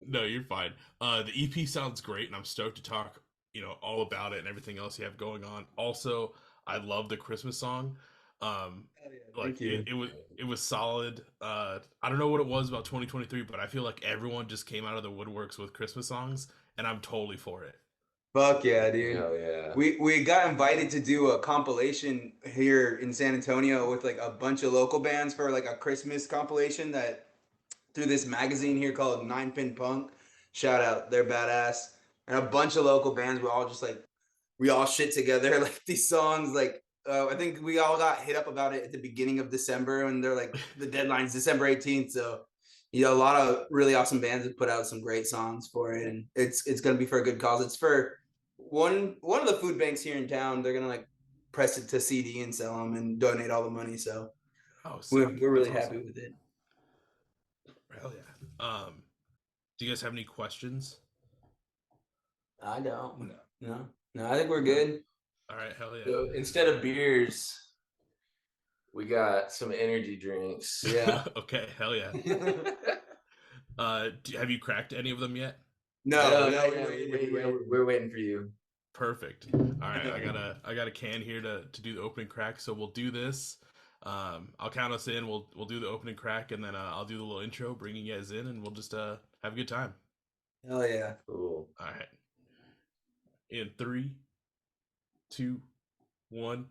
No, you're fine. The EP sounds great, and I'm stoked to talk, all about it and everything else you have going on. Also, I love the Christmas song. Um, Oh, yeah, like thank you. it was solid. I don't know what it was about 2023, but I feel like everyone just came out of the woodworks with Christmas songs, and I'm totally for it. Fuck yeah, dude. Hell yeah. We got invited to do a compilation here in San Antonio with like a bunch of local bands for like a Christmas compilation that through this magazine here called Nine Pin Punk. Shout out, they're badass. And a bunch of local bands. We all shit together like these songs. Like I think we all got hit up about it at the beginning of December, and they're like the deadline's December 18th. So a lot of really awesome bands have put out some great songs for it, and it's gonna be for a good cause. It's for one of the food banks here in town. They're gonna like press it to CD and sell them and donate all the money. So Oh, we're sick! That's really happy awesome. with it. Hell yeah. Do you guys have any questions? I don't. No, no, I think we're good. All right, hell yeah. So instead of beers, we got some energy drinks. Yeah. Okay, hell yeah. Have you cracked any of them yet? No, No, we're yeah, waiting. we're waiting for you. Perfect. All right, I got a can here to do the opening crack. So we'll do this. I'll count us in. We'll do the opening crack, and then I'll do the little intro, bringing you guys in, and we'll just have a good time. Hell yeah. Cool. All right. In three, two, one.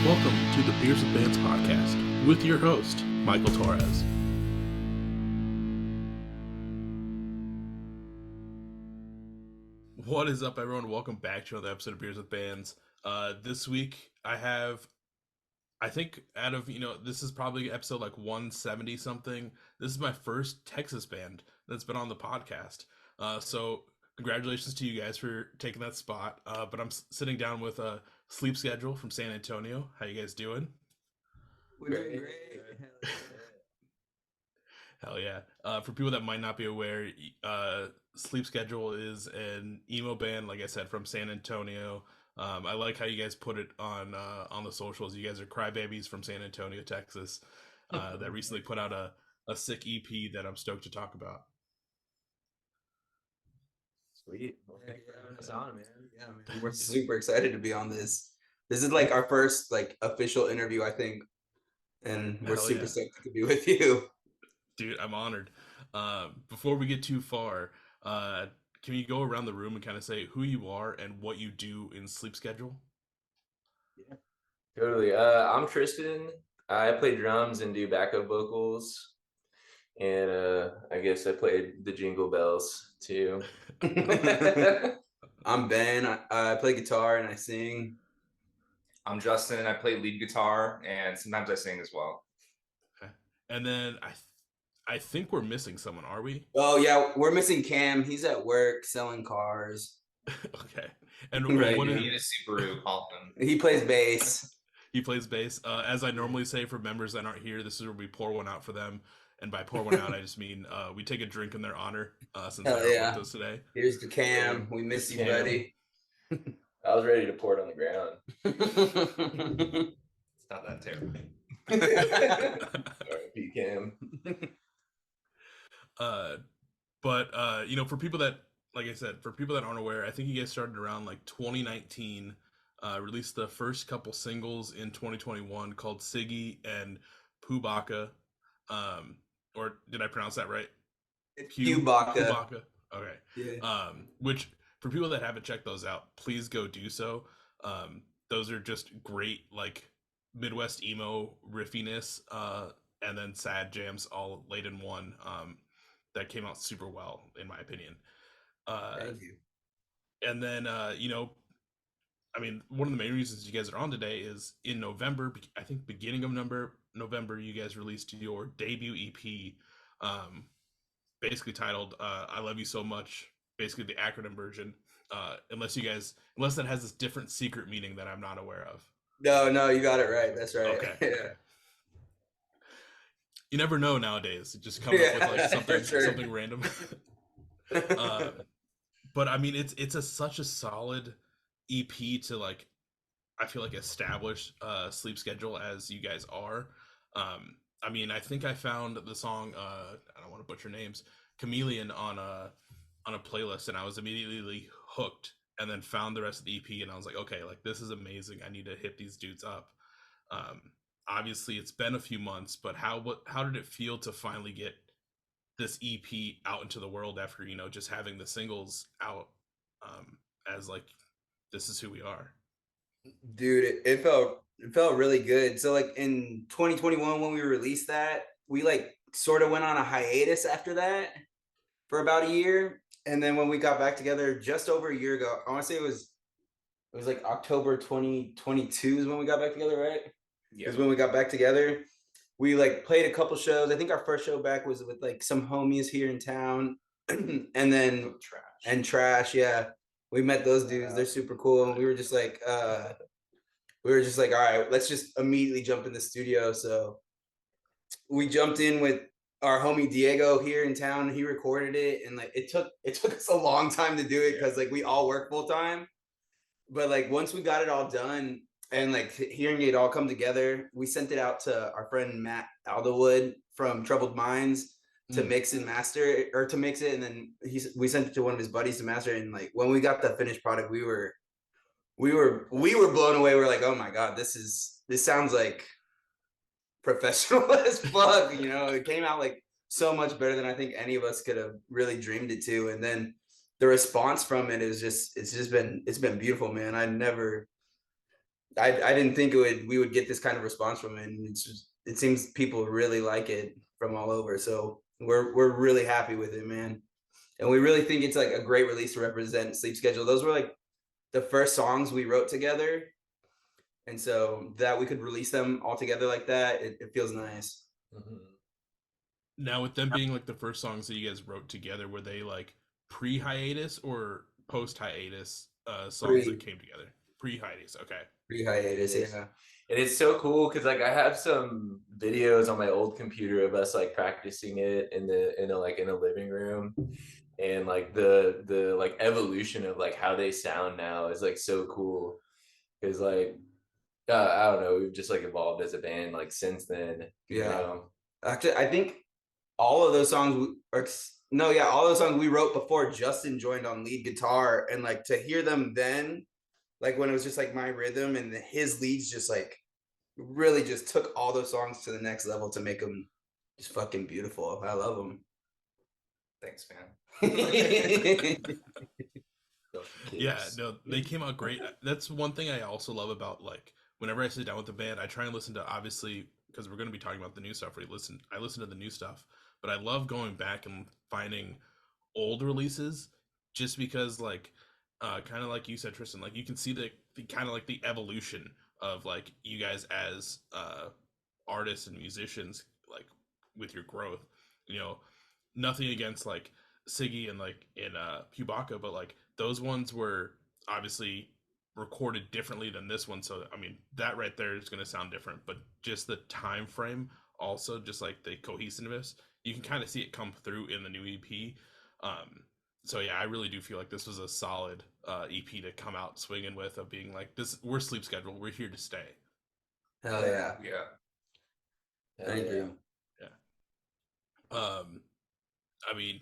Welcome to the Beers with Bands podcast with your host, Michael Torres. What is up, everyone? Welcome back to another episode of Beers with Bands. This week, I think out of, this is probably episode like 170 something. This is my first Texas band that's been on the podcast. So congratulations to you guys for taking that spot. But I'm sitting down with a Sleep Schedule from San Antonio. How you guys doing? We're doing great. Hell yeah. For people that might not be aware, Sleep Schedule is an emo band, like I said, from San Antonio. I like how you guys put it on the socials. You guys are crybabies from San Antonio, Texas, that recently put out a sick EP that I'm stoked to talk about. Sweet. Well, thanks for having us on, man. Yeah, man. We're super excited to be on this. This is like our first like official interview, I think. And we're Hell super yeah. stoked to be with you. Dude, I'm honored. Before we get too far, can you go around the room and kind of say who you are and what you do in Sleep Schedule? Yeah, totally. I'm Tristan. I play drums and do backup vocals. And I guess I played the Jingle Bells too. I'm Ben. I play guitar and I sing. I'm Justin. I play lead guitar and sometimes I sing as well. Okay. And then I think we're missing someone, are we? Oh yeah, we're missing Cam. He's at work selling cars. Okay. And Right, what You is, need a Subaru, call him. He plays bass. he plays bass. As I normally say for members that aren't here, this is where we pour one out for them. And by pour one out, I just mean we take a drink in their honor since Hell they're yeah. with us today. Here's the Cam. We miss you, Cam. buddy. I was ready to pour it on the ground. It's not that terrible. R.I.P. Cam. But for people that, like I said, for people that aren't aware, I think you guys started around like 2019. Released the first couple singles in 2021 called Siggy and Pubaka. Or did I pronounce that right? Pubaka. Pubaka. Okay. Yeah. Which for people that haven't checked those out, please go do so. Those are just great, like Midwest emo riffiness, and then sad jams all laid in one. That came out super well, in my opinion. Thank you. And then, I mean, one of the main reasons you guys are on today is in November, I think beginning of November, you guys released your debut EP, basically titled I Love You So Much, basically the acronym version, unless that has this different secret meaning that I'm not aware of. No, you got it right. That's right. Okay. Yeah. Okay. You never know nowadays. You just come up with like something random. But I mean, it's such a solid EP to like I feel like established sleep schedule as you guys are. I mean, I think I found the song I don't want to butcher names, Chameleon on a playlist, and I was immediately hooked, and then found the rest of the EP, and I was like, okay, like this is amazing. I need to hit these dudes up. Um, Obviously, it's been a few months, but how did it feel to finally get this EP out into the world after just having the singles out as like this is who we are? Dude, it felt really good. So like in 2021 when we released that, we like sort of went on a hiatus after that for about a year. And then when we got back together just over a year ago, I want to say it was like October 2022 is when we got back together, right? Yeah. Is when we got back together. We like played a couple shows. I think our first show back was with like some homies here in town. And then Trash, yeah. We met those dudes. They're super cool. And we were just like, all right, let's just immediately jump in the studio. So we jumped in with our homie Diego here in town. He recorded it, and like it took us a long time to do it because like we all work full time. But like once we got it all done and like hearing it all come together, we sent it out to our friend Matt Alderwood from Troubled Minds to mix and master or to mix it, and then we sent it to one of his buddies to master it. And like when we got the finished product, we were blown away. We're like, oh my god, this sounds like professional as fuck. It came out like so much better than I think any of us could have really dreamed it to. And then the response from it is it's been beautiful, man. I didn't think we would get this kind of response from it, and it seems people really like it from all over. So we're really happy with it, man. And we really think it's like a great release to represent Sleep Schedule. Those were like the first songs we wrote together, and so that we could release them all together like that, it feels nice. Mhm. Now, with them being like the first songs that you guys wrote together, were they like pre-hiatus or post-hiatus songs that came together? Pre-hiatus, okay. Pre-hiatus, yeah. And it's so cool because like I have some videos on my old computer of us like practicing it in a living room, and like the like evolution of like how they sound now is like so cool because like I don't know, we've just like evolved as a band like since then. Yeah. Actually, I think all of those songs all those songs we wrote before Justin joined on lead guitar, and like to hear them then, like when it was just like my rhythm and his leads just like really just took all those songs to the next level to make them just fucking beautiful. I love them. Thanks, man. Yeah, no, they came out great. That's one thing I also love about like whenever I sit down with the band, I try and listen to, obviously, because we're going to be talking about the new stuff. I listen to the new stuff, but I love going back and finding old releases, just because like kind of like you said, Tristan, like you can see the kind of like the evolution of like you guys as artists and musicians, like with your growth. Nothing against like Siggy and like in Pubaka, but like those ones were obviously recorded differently than this one. So I mean that right there is going to sound different, but just the time frame, also just like the cohesiveness, you can kind of see it come through in the new EP. So yeah, I really do feel like this was a solid EP to come out swinging with, of being like this. We're Sleep Schedule. We're here to stay. Hell yeah. Yeah. Thank you. Yeah. I mean,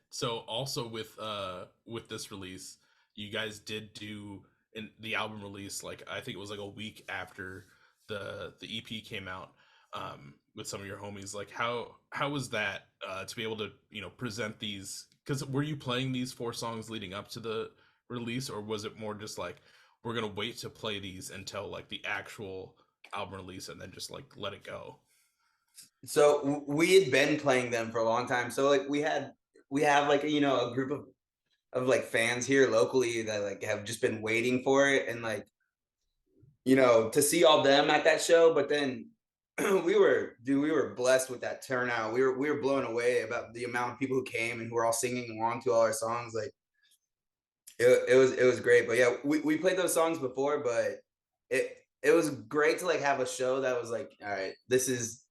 so also with this release, you guys did do in the album release, like I think it was like a week after the EP came out, with some of your homies. Like how was that to be able to present these? Because were you playing these 4 songs leading up to the release, or was it more just like we're gonna wait to play these until like the actual album release and then just like let it go? So we had been playing them for a long time. So like we have like a group of like fans here locally that like have just been waiting for it, and like to see all them at that show. But then we were blessed with that turnout. We were blown away about the amount of people who came and who were all singing along to all our songs. Like it was great. But yeah, we played those songs before, but it was great to like have a show that was like, all right, this is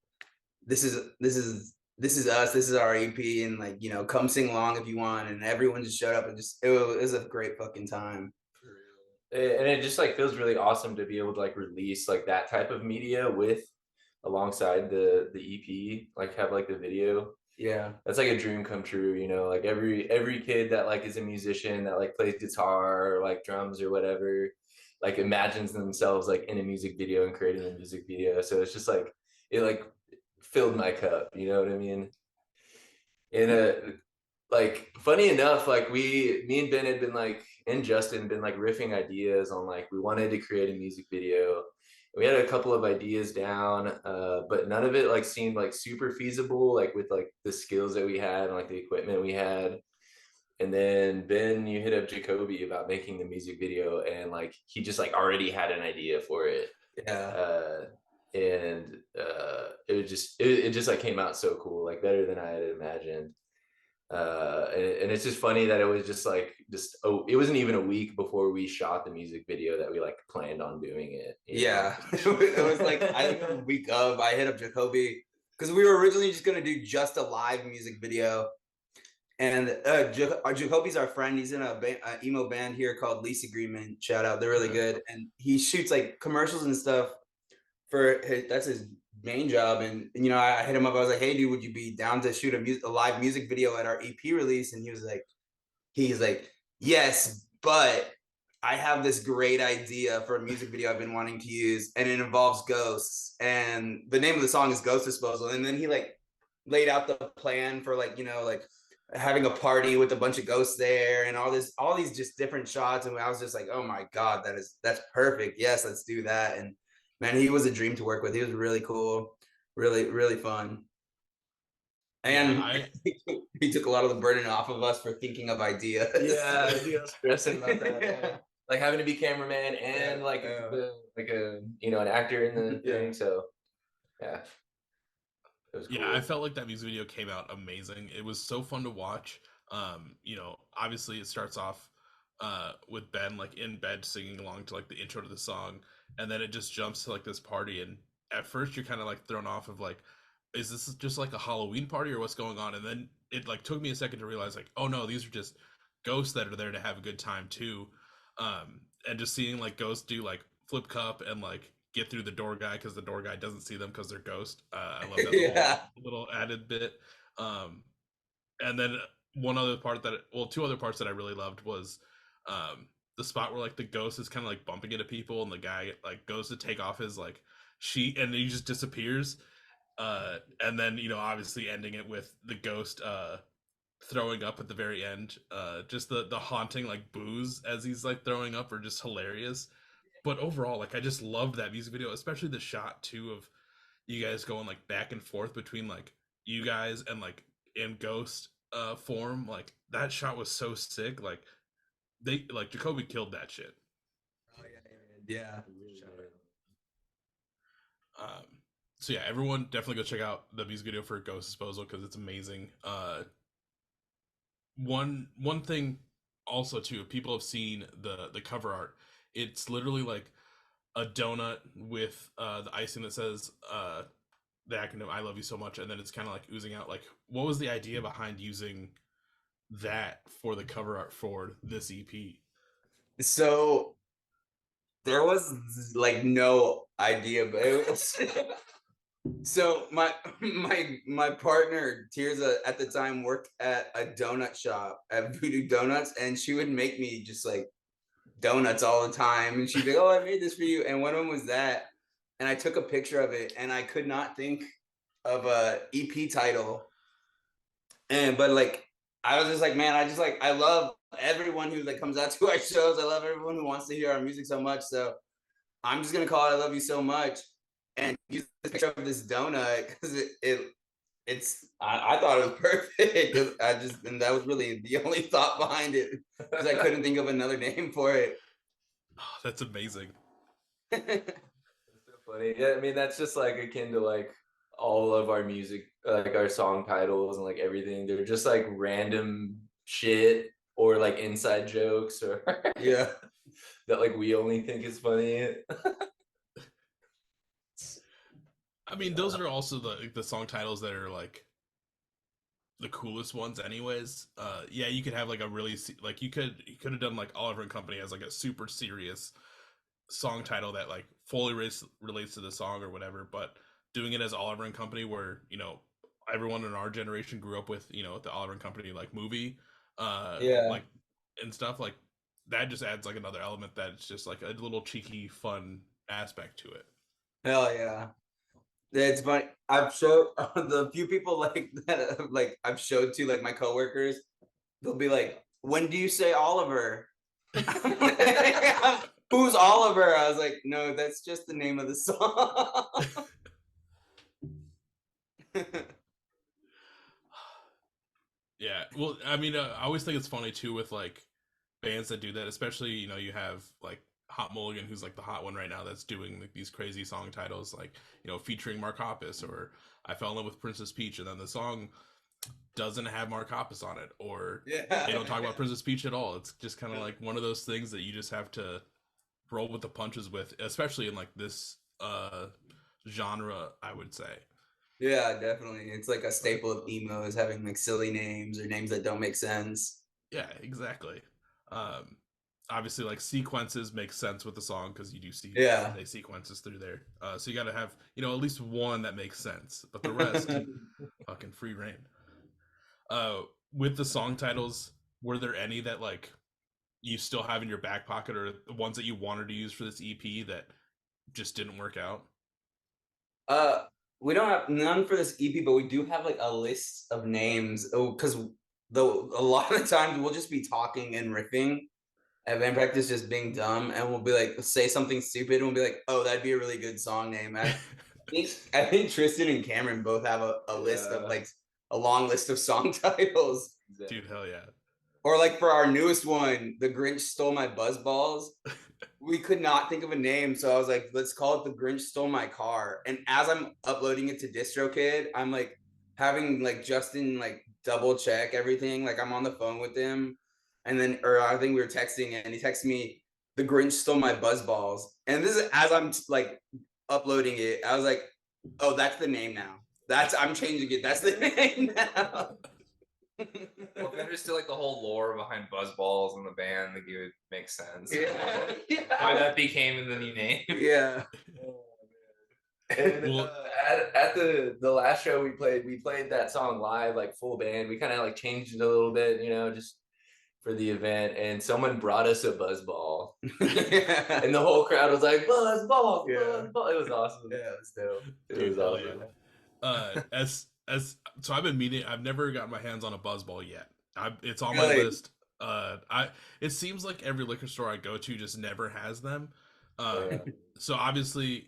us, this is our EP, and like come sing along if you want. And everyone just showed up, and just it was a great fucking time. And it just like feels really awesome to be able to like release like that type of media with alongside the EP, like have like the video. Yeah. That's like a dream come true, you know, like every kid that like is a musician that like plays guitar or like drums or whatever, like imagines themselves like in a music video and creating a music video. So it's just like it like filled my cup, you know what I mean? And like funny enough, like me and Ben had been like, and Justin been like riffing ideas on like we wanted to create a music video. We had a couple of ideas down, but none of it like seemed like super feasible, like with like the skills that we had and like the equipment we had. And then Ben, you hit up Jacoby about making the music video, and like he just like already had an idea for it. Yeah. And it just like came out so cool, like better than I had imagined. And it's just funny that it was just it wasn't even a week before we shot the music video that we like planned on doing it. Yeah. It was like I think a week of I hit up Jacoby because we were originally just gonna do just a live music video. And Jacoby's our friend. He's in a emo band here called Lease Agreement. Shout out, they're really good. And he shoots like commercials and stuff for that's his main job. And you know, I hit him up. I was like, "Hey, dude, would you be down to shoot a live music video at our EP release?" And he's like, "Yes, but I have this great idea for a music video I've been wanting to use, and it involves ghosts. And the name of the song is Ghost Disposal." And then he like laid out the plan for like, you know, like having a party with a bunch of ghosts there and all these just different shots. And I was just like, oh my God, that's perfect. Yes, let's do that. And man, he was a dream to work with. He was really cool, really, really fun. And he took a lot of the burden off of us for thinking of ideas. Yeah, stressing about that. Yeah. Like having to be cameraman and like a you know, an actor in the thing. So yeah. It was cool. Yeah, I felt like that music video came out amazing. It was so fun to watch. You know, obviously it starts off with Ben like in bed singing along to like the intro to the song, and then it just jumps to like this party, and at first you're kind of like thrown off of like, is this just like a Halloween party or what's going on? And then it like took me a second to realize like, oh no, these are just ghosts that are there to have a good time too. And just seeing like ghosts do like flip cup and like get through the door guy because the door guy doesn't see them because they're ghost. I love that little added bit. And then two other parts that I really loved was the spot where like the ghost is kind of like bumping into people and the guy like goes to take off his like sheet and he just disappears. And then, you know, obviously ending it with the ghost throwing up at the very end. Just the haunting like boos as he's like throwing up are just hilarious. But overall, like I just loved that music video, especially the shot too of you guys going like back and forth between like you guys and like in ghost form. Like that shot was so sick. Like they like Jacoby killed that shit. Oh yeah. So yeah, everyone definitely go check out the music video for Ghost Disposal because it's amazing. One thing also too, if people have seen the cover art, it's literally like a donut with the icing that says the acronym "I love you so much," and then it's kind of like oozing out. Like, what was the idea behind using that for the cover art for this EP? So there was like no idea, but it was so my partner Tirza at the time worked at a donut shop at Voodoo Donuts, and she would make me just like donuts all the time, and she'd be like, "Oh, I made this for you," and one of them was that, and I took a picture of it, and I could not think of a EP title, but like I was just like, man, I love everyone who like comes out to our shows. I love everyone who wants to hear our music so much, so I'm just gonna call it "I Love You So Much" and use the picture of this donut because I thought it was perfect. And that was really the only thought behind it because I couldn't think of another name for it. Oh, that's amazing. That's so funny. Yeah, I mean that's just like akin to like all of our music, like our song titles and like everything. They're just like random shit or like inside jokes or yeah that like we only think is funny. I mean, those are also the song titles that are like the coolest ones anyways. Yeah, you could have like a really like you could have done like Oliver and Company as like a super serious song title that like fully relates to the song or whatever, but doing it as Oliver and Company, where everyone in our generation grew up with the Oliver and Company like movie, Yeah. like and stuff like that, just adds like another element that's just like a little cheeky fun aspect to it. Hell yeah. It's funny. I've showed the few people like that, like I've showed to like my coworkers. They'll be like, "When do you say Oliver?" Who's Oliver? I was like, "No, that's just the name of the song." Yeah, well, I mean, I always think it's funny too with like bands that do that, especially you have like Hot Mulligan, who's like the hot one right now, that's doing like these crazy song titles, like featuring Mark Hoppus, or I Fell in Love with Princess Peach, and then the song doesn't have Mark Hoppus on it, or they don't talk about Princess Peach at all. It's just kind of like one of those things that you just have to roll with the punches with, especially in like this genre, I would say. Yeah, definitely. It's like a staple of emo is having like silly names or names that don't make sense. Yeah, exactly. Obviously, like sequences make sense with the song because you do see they sequences through there. So you got to have at least one that makes sense, but the rest fucking free reign. With the song titles, were there any that like you still have in your back pocket, or the ones that you wanted to use for this EP that just didn't work out? We don't have none for this EP, but we do have like a list of names. Oh, because though a lot of the times we'll just be talking and riffing at band practice, just being dumb, and we'll be like say something stupid, and we'll be like, "Oh, that'd be a really good song name." I think Tristan and Cameron both have a list of like a long list of song titles. Dude, hell yeah. Or like for our newest one, The Grinch Stole My Buzzballs. We could not think of a name, so I was like, let's call it The Grinch Stole My Car. And as I'm uploading it to DistroKid, I'm like having like Justin like double check everything. Like I'm on the phone with him, and then or I think we were texting, and he texted me, The Grinch Stole My Buzzballs. And this is as I'm like uploading it, I was like, oh, that's the name now. I'm changing it. That's the name now. Well, if you understood like the whole lore behind Buzzballs and the band, like it would make sense. Yeah. Why that became the new name. Yeah. And at the last show we played that song live, like full band. We kind of like changed it a little bit, just for the event. And someone brought us a buzzball, and the whole crowd was like, "Buzzball, buzzball!" It was awesome. Yeah, it was dope. It was awesome. Yeah. So I've been meaning. I've never gotten my hands on a buzzball yet. It's on my list. It seems like every liquor store I go to just never has them. So obviously,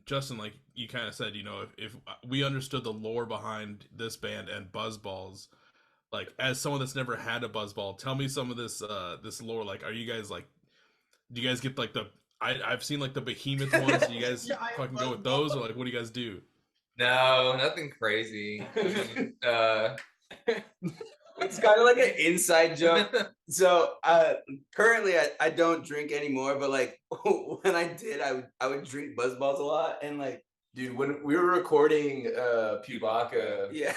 Justin, like you kind of said, if we understood the lore behind this band and buzzballs, like as someone that's never had a buzzball, tell me some of this lore. Like, are you guys like, do you guys get like I've seen like the behemoth ones. Do you guys fucking go with those, or like what do you guys do? No, nothing crazy. It's kind of like an inside joke. So currently I don't drink anymore, but like when I did, I would drink Buzzballs a lot, and like, dude, when we were recording Pubaka, yeah,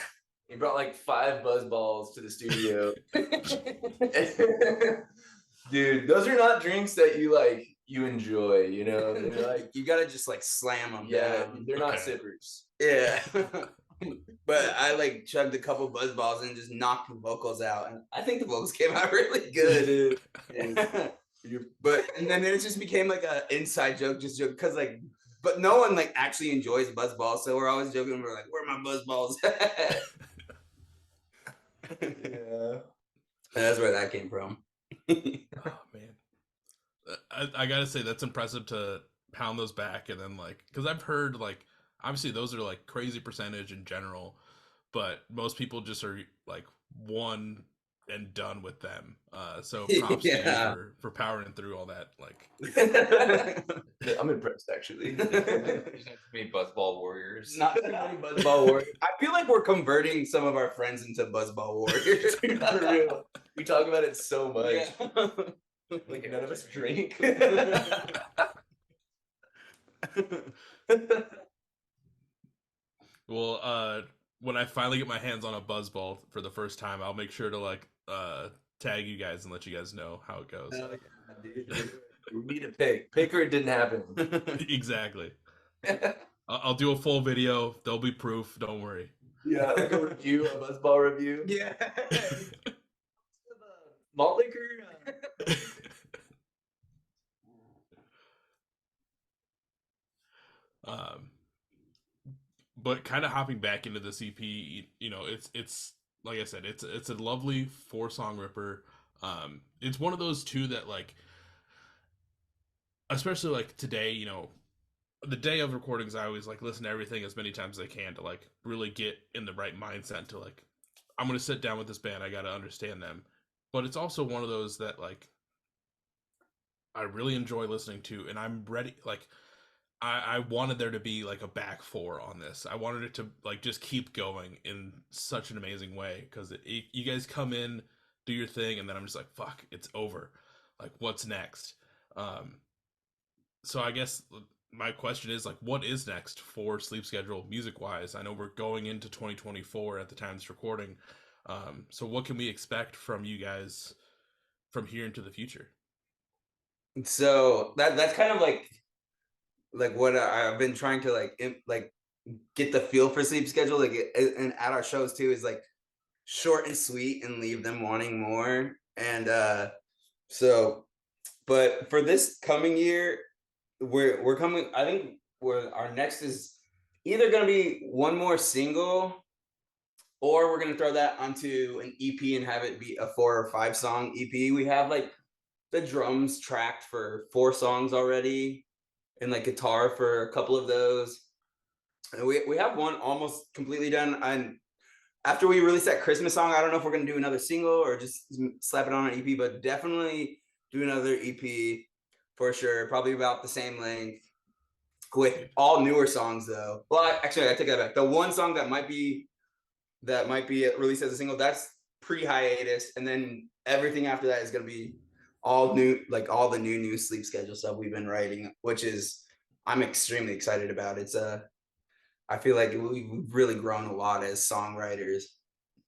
he brought like 5 Buzzballs to the studio. Dude, those are not drinks that you enjoy, They're like, you gotta just like slam them. yeah, down. they're not sippers. Yeah. But I like chugged a couple Buzzballs and just knocked the vocals out, and I think the vocals came out really good. But and then it just became like an inside joke, because like, but no one like actually enjoys Buzzballs, so we're always joking. We're like, "Where are my Buzzballs at?" Yeah, and that's where that came from. Oh man, I gotta say that's impressive to pound those back, and then like, because I've heard like, obviously those are like crazy percentage in general, but most people just are like one and done with them. So props to you for powering through all that. Like, I'm impressed actually. Me Buzzball warriors. Not too many Buzzball warriors. I feel like we're converting some of our friends into Buzzball warriors. For real. We talk about it so much. Yeah. Like none of us drink. well, when I finally get my hands on a buzzball for the first time, I'll make sure to like tag you guys and let you guys know how it goes. Hell yeah, dude. We need a pick or it didn't happen. Exactly. I'll do a full video. There'll be proof. Don't worry. Yeah, like a review, a buzzball review. Yeah. Malt liquor. um, but kind of hopping back into this EP, you know, it's like I said, it's a lovely 4-song ripper. It's one of those two that like, especially like today, you know, the day of recordings, I always like listen to everything as many times as I can to like really get in the right mindset to like, I'm gonna sit down with this band, I gotta understand them. But it's also one of those that like I really enjoy listening to, and I'm ready. Like I wanted there to be like a back four on this. I wanted it to like just keep going in such an amazing way because you guys come in, do your thing, and then I'm just like, fuck, it's over. Like, what's next? So I guess my question is like, what is next for Sleep Schedule music wise? I know we're going into 2024 at the time it's recording. So what can we expect from you guys from here into the future? So that's kind of like what I've been trying to like get the feel for Sleep Schedule, like and at our shows too, is like short and sweet and leave them wanting more. And so, but for this coming year, we're coming. I think our next is either gonna be one more single, or we're gonna throw that onto an EP and have it be a 4 or 5 song EP. We have like the drums tracked for 4 songs already, and like guitar for a couple of those. And we have one almost completely done. And after we release that Christmas song, I don't know if we're gonna do another single or just slap it on an EP, but definitely do another EP for sure. Probably about the same length with all newer songs though. Well, actually, I take that back. The one song that might be released as a single, that's pre-hiatus, and then everything after that is gonna be all new, like all the new Sleep Schedule stuff we've been writing, which is I'm extremely excited about. It's I feel like we've really grown a lot as songwriters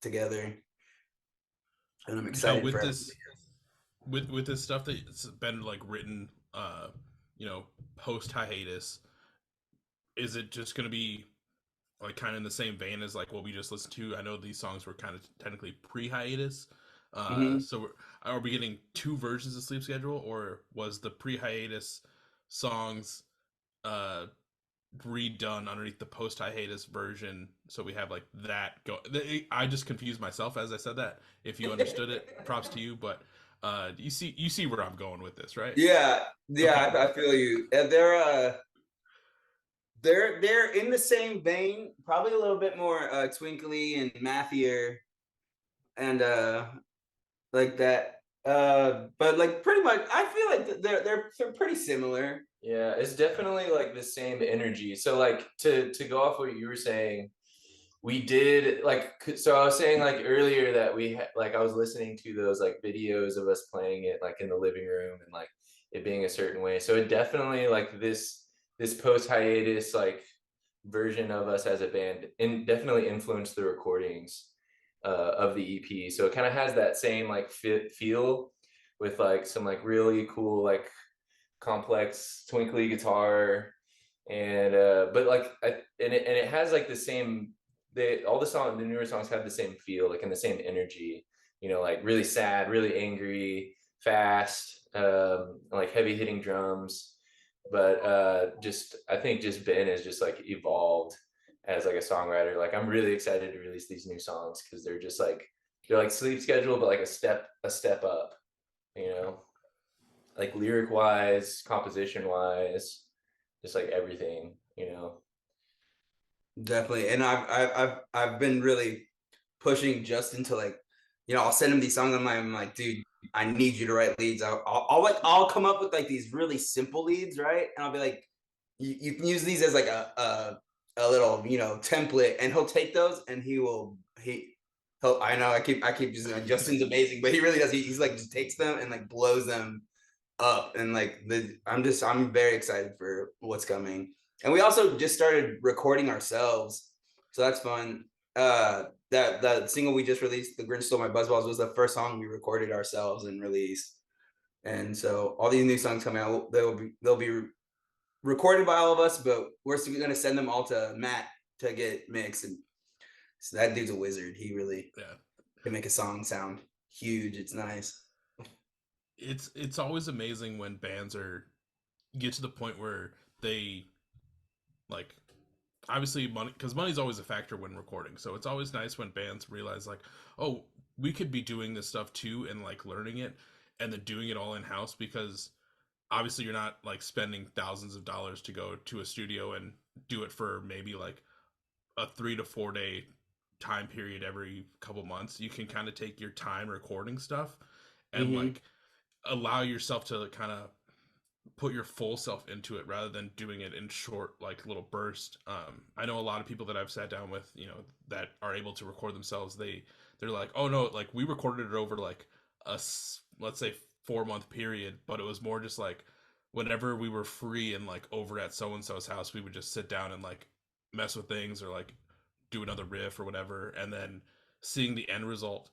together, and I'm Now excited with for this with this stuff that's been like written you know, post hiatus, is it just going to be like kind of in the same vein as like what we just listened to? I know these songs were kind of technically pre-hiatus. So are we getting 2 versions of Sleep Schedule, or was the pre-hiatus songs redone underneath the post hiatus version, so we have like that go? I just confused myself as I said that. If you understood it, props to you. But you see where I'm going with this, right? Yeah, Okay. I feel you. They're in the same vein, probably a little bit more twinkly and mathier, and like that. But like pretty much, I feel like they're pretty similar. Yeah, it's definitely like the same energy. So like to go off what you were saying, we did like, so I was saying like earlier that like I was listening to those like videos of us playing it like in the living room and like it being a certain way. So it definitely like this post hiatus like version of us as a band and definitely influenced the recordings of the EP. So it kind of has that same like feel with like some like really cool like complex twinkly guitar and but like and it has like the same, all the newer songs have the same feel, like, and the same energy, you know, like really sad, really angry, fast, like heavy hitting drums. But just I think just Ben has just like evolved as like a songwriter. Like I'm really excited to release these new songs because they're just like Sleep Schedule, but like a step up, you know, like lyric wise, composition wise, just like everything, you know. Definitely, and I've been really pushing Justin to like, you know, I'll send him these songs. I'm like, dude, I need you to write leads. I'll come up with like these really simple leads, right? And I'll be like, you can use these as like a little, you know, template, and he'll take those and he'll I know I keep just Justin's amazing, but he really does. He's like just takes them and like blows them up, and like I'm very excited for what's coming. And we also just started recording ourselves, so that's fun. that single we just released, "The Grinch Stole My Buzzballs," was the first song we recorded ourselves and released. And so all these new songs coming out, they'll be recorded by all of us, but we're still gonna send them all to Matt to get mixed. And so that dude's a wizard. He really can make a song sound huge. It's nice. It's always amazing when bands get to the point where they like, obviously money, because money's always a factor when recording. So it's always nice when bands realize like, oh, we could be doing this stuff too, and like learning it and then doing it all in house, because obviously you're not like spending thousands of dollars to go to a studio and do it for maybe like a 3 to 4 day time period every couple months. You can kind of take your time recording stuff and like allow yourself to kind of put your full self into it rather than doing it in short like little bursts. I know a lot of people that I've sat down with, that are able to record themselves. They're like, oh no, like we recorded it over like let's say 4-month period, but it was more just like whenever we were free and like over at so and so's house, we would just sit down and like mess with things or like do another riff or whatever, and then seeing the end result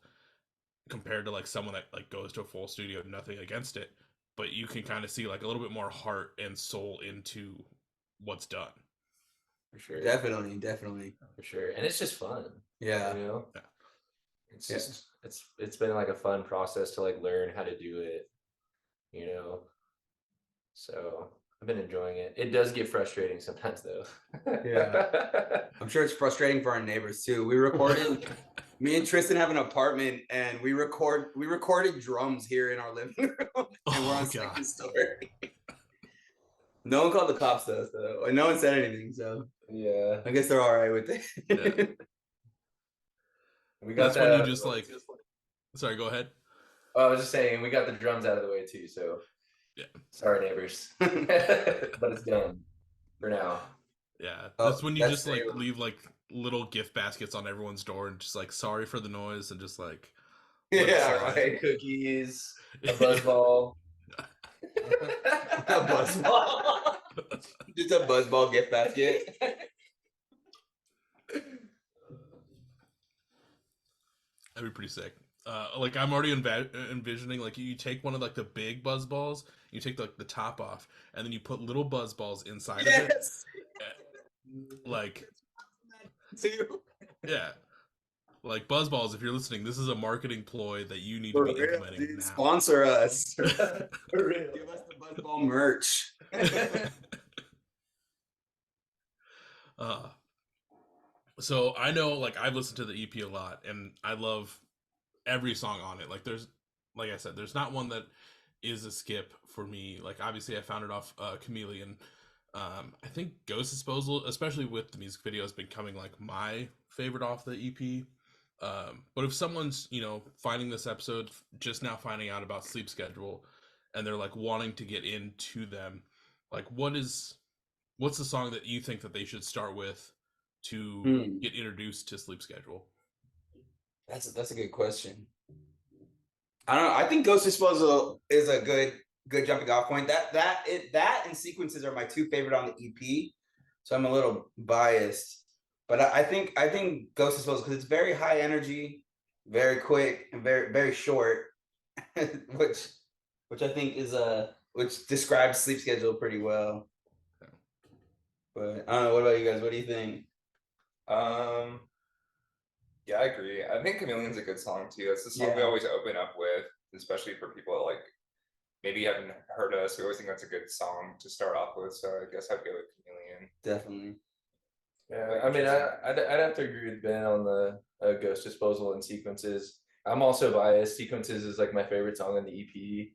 compared to like someone that like goes to a full studio, nothing against it, but you can kind of see like a little bit more heart and soul into what's done. For sure. Definitely. For sure. And it's just fun. Yeah. Yeah. It's just it's been like a fun process to like learn how to do it, So I've been enjoying it. It does get frustrating sometimes though. Yeah. I'm sure it's frustrating for our neighbors too. We recorded me and Tristan have an apartment, and we recorded drums here in our living room. And we're on second story. No one called the cops though, and no one said anything, so yeah. I guess they're all right with it. Yeah. We got That's when you just like sorry, go ahead. Oh, I was just saying we got the drums out of the way too, so yeah. Sorry, neighbors. But it's done for now. Yeah. That's when you just like leave like little gift baskets on everyone's door and just like sorry for the noise and just like right. Cookies, a buzzball. A buzzball. Just a buzzball gift basket. That'd be pretty sick. Like I'm already envisioning like you take one of like the big buzz balls, you take like the top off, and then you put little buzz balls inside of it. Like, yeah, like buzz balls. If you're listening, this is a marketing ploy that you need to be implementing now. Sponsor us. For real. Give us the buzz ball merch. So I know, like I've listened to the EP a lot, and I love every song on it. Like like I said, there's not one that is a skip for me. Like obviously I found it off Chameleon. I think Ghost Disposal, especially with the music video, has been coming like my favorite off the EP. But if someone's, finding this episode, just now finding out about Sleep Schedule, and they're like wanting to get into them, like what's the song that you think that they should start with to get introduced to Sleep Schedule? That's a good question. I don't know. I think Ghost Disposal is a good jumping off point. That and Sequences are my two favorite on the EP. So I'm a little biased. But I think Ghost Disposal, because it's very high energy, very quick, and very, very short, which I think is which describes Sleep Schedule pretty well. But I don't know, what about you guys? What do you think? Yeah, I agree. I think Chameleon's a good song too. That's the song we always open up with, especially for people that like maybe haven't heard us. We always think that's a good song to start off with. So I guess I'd go with Chameleon. Definitely. Yeah, I mean, I'd have to agree with Ben on the Ghost Disposal and Sequences. I'm also biased. Sequences is like my favorite song on the EP.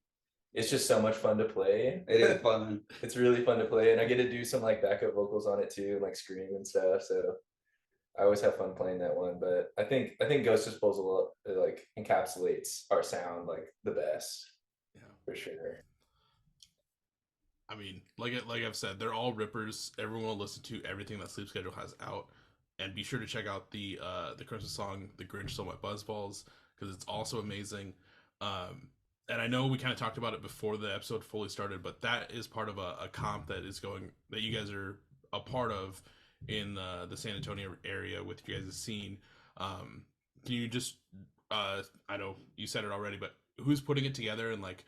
It's just so much fun to play. It is fun. It's really fun to play, and I get to do some like backup vocals on it too, and like scream and stuff. So I always have fun playing that one. But I think Ghost Disposal like encapsulates our sound like the best. Yeah, for sure. I mean, like I've said, they're all rippers. Everyone will listen to everything that Sleep Schedule has out, and be sure to check out the Christmas song "The Grinch Stole My Buzzballs" because it's also amazing. And I know we kind of talked about it before the episode fully started, but that is part of a comp that you guys are a part of in the San Antonio area with you guys' scene. Can you just I know you said it already, but who's putting it together, and like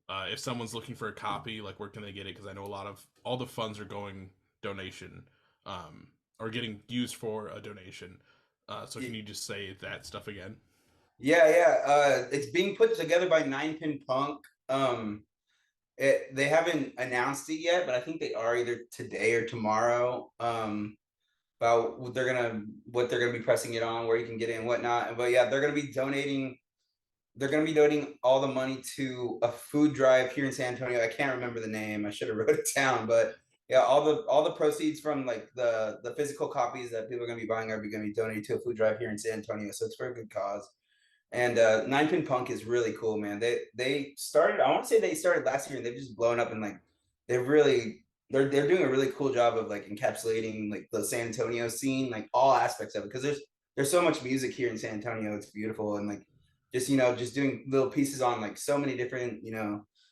if someone's looking for a copy, like where can they get it? Because I know all the funds are going donation, or getting used for a donation. So can you just say that stuff again? Yeah. It's being put together by 9 Pin Punk. They haven't announced it yet, but I think they are either today or tomorrow. About what they're gonna be pressing it on, where you can get it and whatnot. But yeah, they're gonna be donating. They're gonna be donating all the money to a food drive here in San Antonio. I can't remember the name. I should have wrote it down, but yeah, all the proceeds from like the physical copies that people are gonna be buying are gonna be donated to a food drive here in San Antonio. So it's for a good cause. And 9 Pin Punk is really cool, man. They started. I want to say they started last year, and they've just blown up, and like they're doing a really cool job of like encapsulating like the San Antonio scene, like all aspects of it. Because there's so much music here in San Antonio. It's beautiful, and like just doing little pieces on like so many different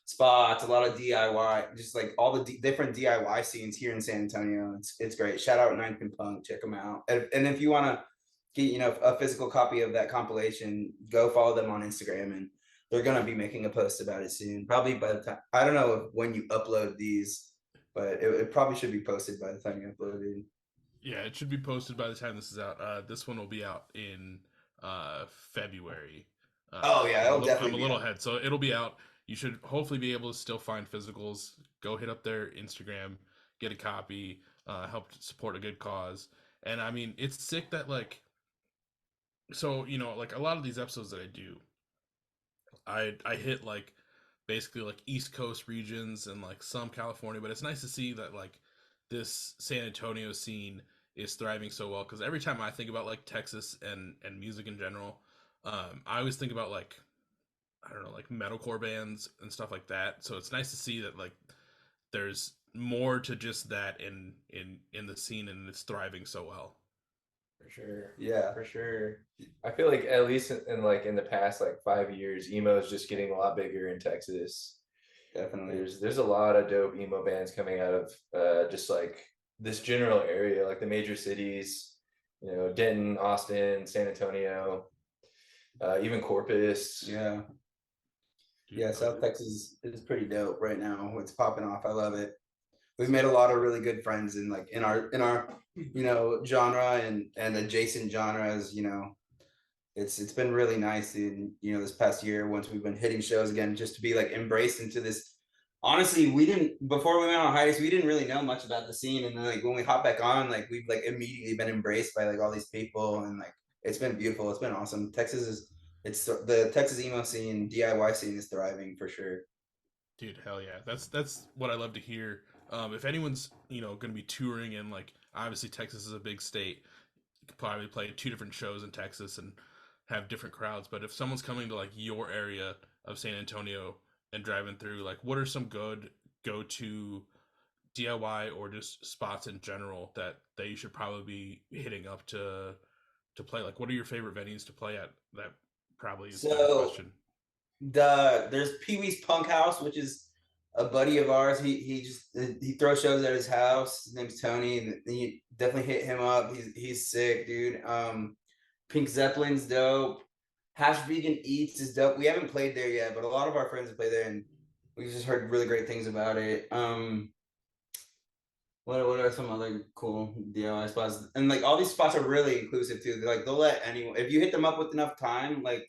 spots. A lot of DIY, just like all the different DIY scenes here in San Antonio. It's great. Shout out 9 Pin Punk. Check them out. And if you want to get a physical copy of that compilation, go follow them on Instagram, and they're gonna be making a post about it soon. Probably by the time, I don't know when you upload these, but it probably should be posted by the time you upload it. Yeah, it should be posted by the time this is out. This one will be out in February. Oh yeah, it'll definitely I'm a be little out. ahead, so it'll be out. You should hopefully be able to still find physicals. Go hit up their Instagram, get a copy, help support a good cause. And I mean, it's sick that like, so like a lot of these episodes that I do, I hit like basically like East Coast regions and like some California, but it's nice to see that like this San Antonio scene is thriving so well, because every time I think about like Texas and music in general, I always think about like, I don't know, like metalcore bands and stuff like that. So it's nice to see that like there's more to just that in the scene, and it's thriving so well. For sure. Yeah. For sure. I feel like at least in the past like 5 years, emo is just getting a lot bigger in Texas. Definitely. There's a lot of dope emo bands coming out of just like this general area, like the major cities, Denton, Austin, San Antonio, even Corpus. Yeah. Dude, Yeah, South Texas is pretty dope right now. It's popping off. I love it. We've made a lot of really good friends in our genre and adjacent genres. It's been really nice in this past year, once we've been hitting shows again, just to be like embraced into this. Honestly, we didn't, before we went on hiatus, we didn't really know much about the scene, and then like when we hop back on, like we've like immediately been embraced by like all these people, and like it's been beautiful. It's been awesome. It's the Texas emo scene, DIY scene is thriving for sure. Dude, hell yeah. That's what I love to hear. If anyone's, going to be touring, and like obviously Texas is a big state, you could probably play 2 different shows in Texas and have different crowds. But if someone's coming to like your area of San Antonio and driving through, like what are some good go-to DIY or just spots in general that you should probably be hitting up to play? Like what are your favorite venues to play at? That probably is a better So question. there's Pee Wee's Punk House, which is a buddy of ours. He throws shows at his house. His name's Tony, and you definitely hit him up. He's sick, dude. Pink Zeppelin's dope. Hash Vegan Eats is dope. We haven't played there yet, but a lot of our friends have played there, and we've just heard really great things about it. What are some other cool DIY spots? And like all these spots are really inclusive too. They'll let anyone, if you hit them up with enough time, like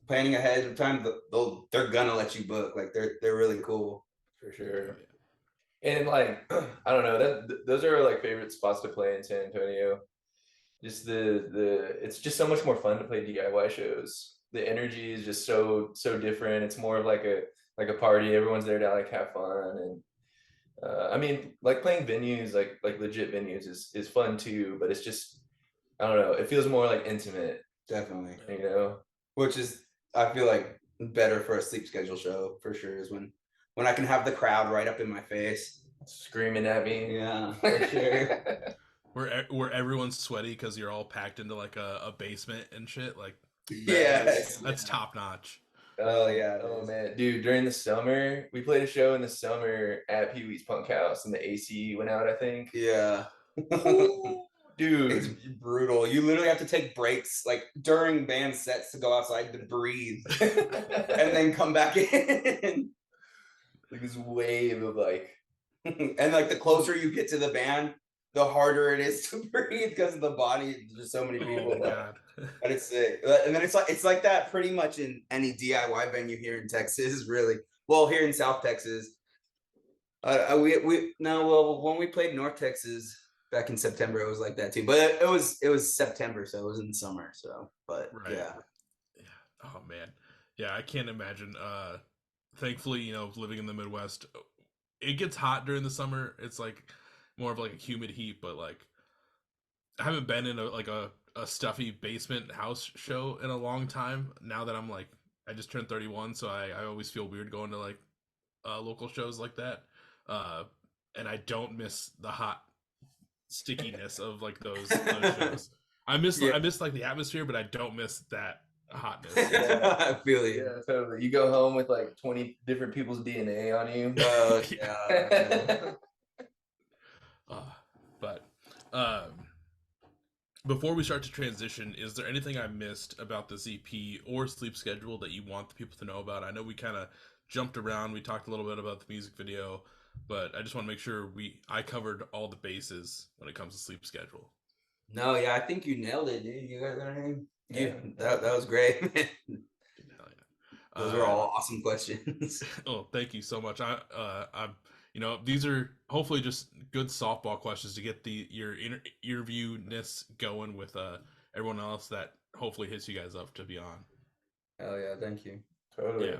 planning ahead of time, they're gonna let you book. Like they're really cool. For sure. And like I don't know, those are like favorite spots to play in San Antonio. Just the it's just so much more fun to play DIY shows. The energy is just so different. It's more of like a party. Everyone's there to like have fun. And I mean, like playing venues, like legit venues is fun too, but it's just, I don't know, it feels more like intimate. Definitely. Which is, I feel like, better for a sleep schedule show for sure, is when I can have the crowd right up in my face screaming at me. Yeah, for sure. where everyone's sweaty because you're all packed into like a basement and shit. Like that's top notch. Oh yeah. Oh man, dude! During the summer, we played a show in the summer at Pee Wee's Punk House, and the AC went out. I think. Yeah. Dude, It's brutal. You literally have to take breaks like during band sets to go outside to breathe and then come back in. like this wave of like, And like the closer you get to the band, the harder it is to breathe because of the body. There's so many people. Oh my god. But it's sick. And then it's like that pretty much in any DIY venue here in Texas, really. Well, here in South Texas. Well, when we played North Texas back in September, it was like that too. But it was September, so it was in the summer. So, but Right. yeah. Oh man. Yeah, I can't imagine. Thankfully, you know, living in the Midwest, it gets hot during the summer. It's like more of like a humid heat, but like I haven't been in a stuffy basement house show in a long time. Now that I'm like I just turned 31, so I always feel weird going to like local shows like that. And I don't miss the hot stickiness of like those shows. I miss like the atmosphere, but I don't miss that hotness. Yeah. I feel you. yeah, totally. You go home with like 20 different people's DNA on you. Yeah. But before we start to transition, is there anything I missed about this EP or sleep schedule that you want the people to know about? I know we kind of jumped around. We talked a little bit about the music video, but I just want to make sure I covered all the bases when it comes to sleep schedule. No, yeah, I think you nailed it, dude. You got anything? Yeah. That was great, man. Hell yeah. Those were all awesome questions. Oh, thank you so much. I'm, you know, these are hopefully just good softball questions to get your interviewness going with everyone else that hopefully hits you guys up to be on. Hell yeah, thank you. Totally. Yeah,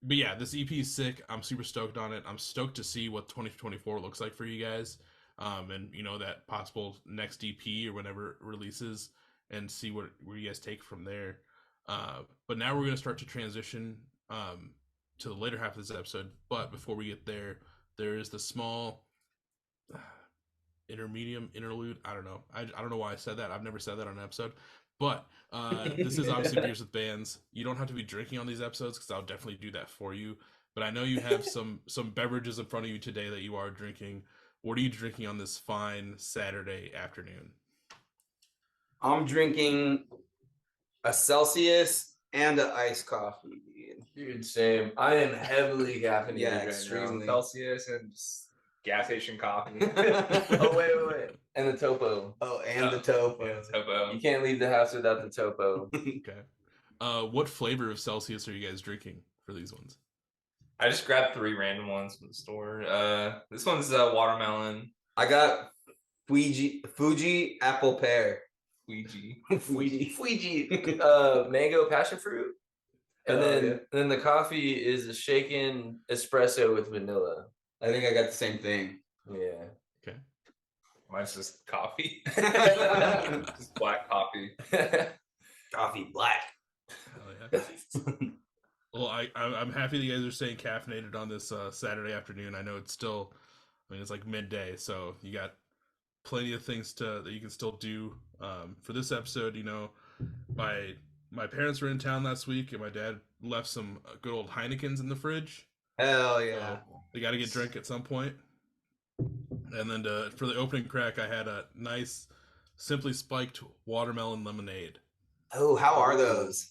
but yeah, this EP is sick. I'm super stoked on it. I'm stoked to see what 2024 looks like for you guys, and you know that possible next EP or whenever it releases, and see where you guys take from there. But now we're gonna start to transition to the later half of this episode. But before we get there, there is the small interlude. I don't know. I don't know why I said that. I've never said that on an episode. But this is obviously Beers with Bands. You don't have to be drinking on these episodes because I'll definitely do that for you. But I know you have some beverages in front of you today that you are drinking. What are you drinking on this fine Saturday afternoon? I'm drinking a Celsius and an iced coffee. Dude, same. I am heavily caffeinated Yeah, right extremely. Celsius and just gas station coffee. Oh, wait. And the topo. Oh, and the topo. Yeah, topo. You can't leave the house without the topo. Okay. What flavor of Celsius are you guys drinking for these ones? I just grabbed 3 random ones from the store. This one's watermelon. I got Fuji apple pear. Fuji. Mango passion fruit. And then the coffee is a shaken espresso with vanilla. I think I got the same thing. Yeah. Okay. Mine's just coffee. Just black coffee. Coffee black. Hell yeah. Well, I'm happy that you guys are staying caffeinated on this Saturday afternoon. I know it's still, I mean, it's like midday, so you got plenty of things that you can still do. For this episode, you know, my parents were in town last week, and my dad left some good old Heinekens in the fridge. Hell yeah. So they got to get drunk at some point. And then for the opening crack, I had a nice, simply spiked watermelon lemonade. Oh, how are those?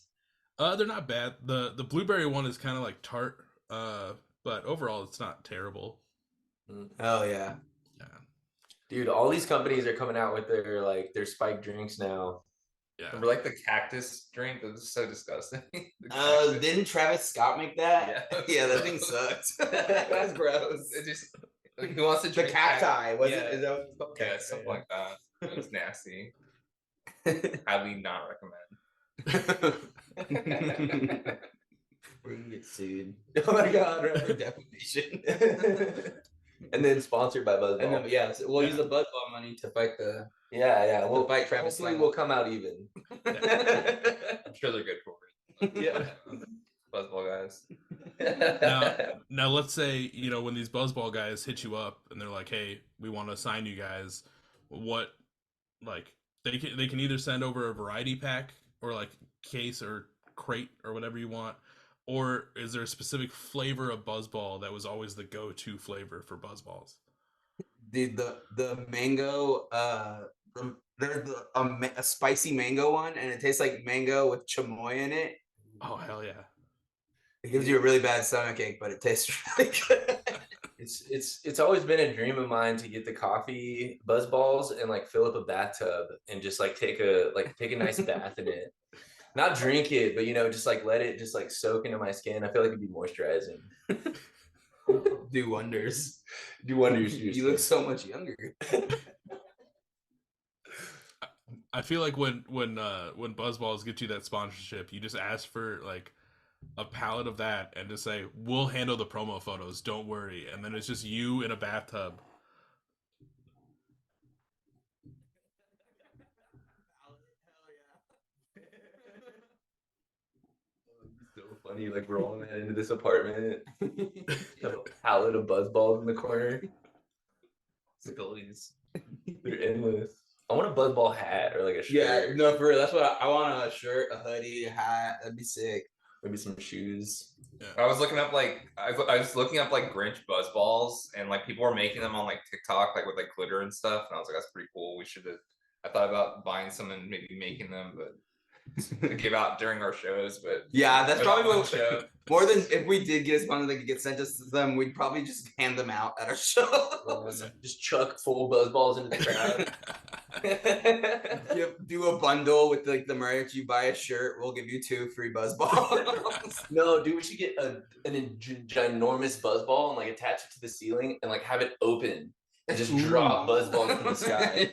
They're not bad. The blueberry one is kind of like tart, but overall it's not terrible. Oh yeah. Yeah. Dude, all these companies are coming out with their spiked drinks now. Yeah. Remember like the cactus drink? That was so disgusting. Didn't Travis Scott make that? Yeah. Yeah, that thing sucks. That's gross. It just like, who wants to The drink cacti, was Yeah. it? Is that what it's called? Yeah, something like that. It was nasty. Highly not recommend. We're gonna get sued. Oh my god, For right? defamation. And then sponsored by Buzzball. And then, yeah, so we'll use the Buzzball money to fight the. Yeah. We'll fight Travis. Hopefully we'll come out even. I'm sure they're good for it. Yeah. Buzzball guys. Now let's say, you know, when these Buzzball guys hit you up and they're like, "Hey, we want to sign you guys." What, like, they can either send over a variety pack or like case or crate or whatever you want, or is there a specific flavor of Buzzball that was always the go-to flavor for Buzzballs? The mango There's a spicy mango one, and it tastes like mango with chamoy in it. Oh hell yeah! It gives you a really bad stomachache, but it tastes really good. It's always been a dream of mine to get the coffee buzz balls and like fill up a bathtub and just like take a nice bath in it. Not drink it, but just like let it just like soak into my skin. I feel like it'd be moisturizing. Do wonders. Do wonders to your You look skin. so much younger. I feel like when Buzzballs get you that sponsorship, you just ask for like a pallet of that and just say, "We'll handle the promo photos. Don't worry." And then it's just you in a bathtub. So funny, like rolling that into this apartment. A pallet of buzz balls in the corner. Sillies. They're endless. I want a buzz ball hat or like a shirt. Yeah, no, for real. That's what I want: a shirt, a hoodie, a hat. That'd be sick. Maybe some shoes. Yeah. I was looking up like I was looking up like Grinch buzz balls, and like people were making them on like TikTok, like with like glitter and stuff. And I was like, that's pretty cool. We should have. I thought about buying some and maybe making them, but to give out during our shows. But Yeah, that's but probably not one what. show. More than if we did get a sponsor that could get sent us to them, we'd probably just hand them out at our show. Just chuck full buzz balls into the crowd. Do a bundle with like the merch. You buy a shirt, we'll give you 2 free buzz balls. No, dude, we should get an ginormous buzz ball and like attach it to the ceiling and like have it open and just drop buzz balls from the sky.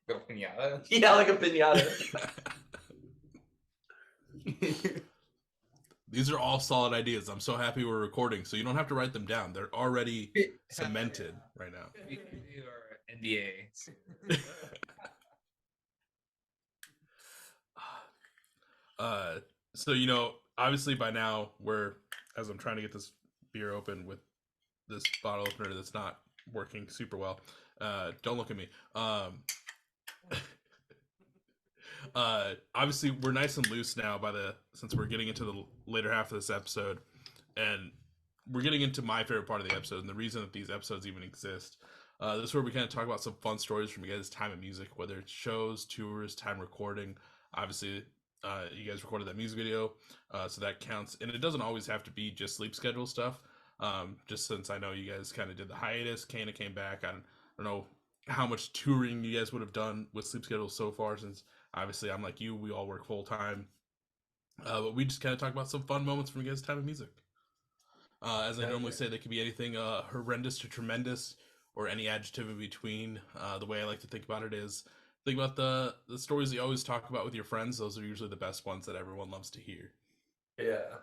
Go pinata. Yeah, like a pinata. These are all solid ideas. I'm so happy we're recording, so you don't have to write them down. They're already cemented right now. Or NDA. So obviously by now as I'm trying to get this beer open with this bottle opener that's not working super well. Don't look at me. Obviously we're nice and loose now since we're getting into the later half of this episode, and we're getting into my favorite part of the episode and the reason that these episodes even exist. This is where we kind of talk about some fun stories from you guys' time of music, whether it's shows, tours, time recording. Obviously, you guys recorded that music video, so that counts. And it doesn't always have to be just sleep schedule stuff. Just since I know you guys kind of did the hiatus, Kana came back. I don't know how much touring you guys would have done with sleep schedule so far, since obviously I'm like you, we all work full time. But we just kind of talk about some fun moments from you guys' time of music. As I normally say, they could be anything horrendous to tremendous, or any adjective in between. The way I like to think about it is, think about the stories you always talk about with your friends. Those are usually the best ones that everyone loves to hear. Yeah,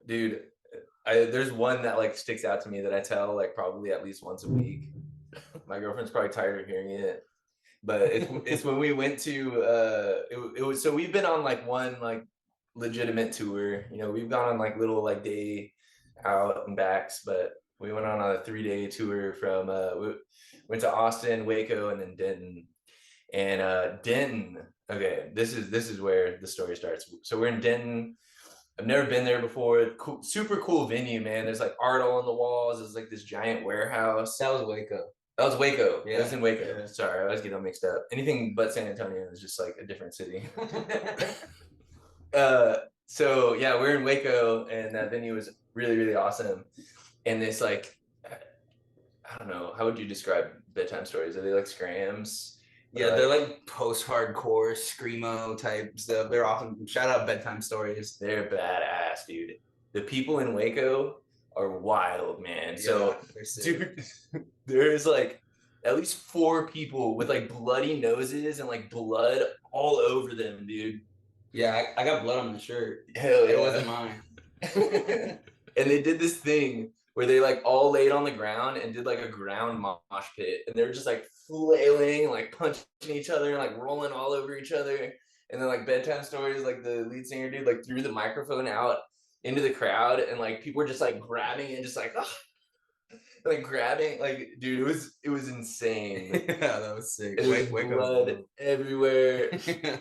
dude. There's one that like sticks out to me that I tell like probably at least once a week. My girlfriend's probably tired of hearing it, but it's when we went to it was, so we've been on like one like legitimate tour. We've gone on like little like day out and backs, but we went on a 3-day tour from we went to Austin, Waco, and then Denton. And Denton, okay, this is where the story starts. So we're in Denton. I've never been there before. Cool, super cool venue, man. There's like art all on the walls. There's like this giant warehouse. That was Waco. That was Waco. Yeah. It was in Waco. Yeah. Sorry, I always get them mixed up. Anything but San Antonio is just like a different city. So yeah, we're in Waco, and that venue was really, really awesome. And this like, I don't know, how would you describe bedtime stories? Are they like scrams? Yeah, they're like post-hardcore screamo type stuff. They're awesome. Shout out bedtime stories. They're badass, dude. The people in Waco are wild, man. So, dude, there's like at least 4 people with like bloody noses and like blood all over them, dude. Yeah, I got blood on my shirt. Hell yeah. It wasn't mine. And they did this thing where they like all laid on the ground and did like a ground mosh pit, and they were just like flailing, like punching each other and like rolling all over each other. And then like bedtime stories, like the lead singer dude like threw the microphone out into the crowd, and like people were just like grabbing and just like like grabbing, like dude, it was insane. Yeah, that was sick. It was blood everywhere.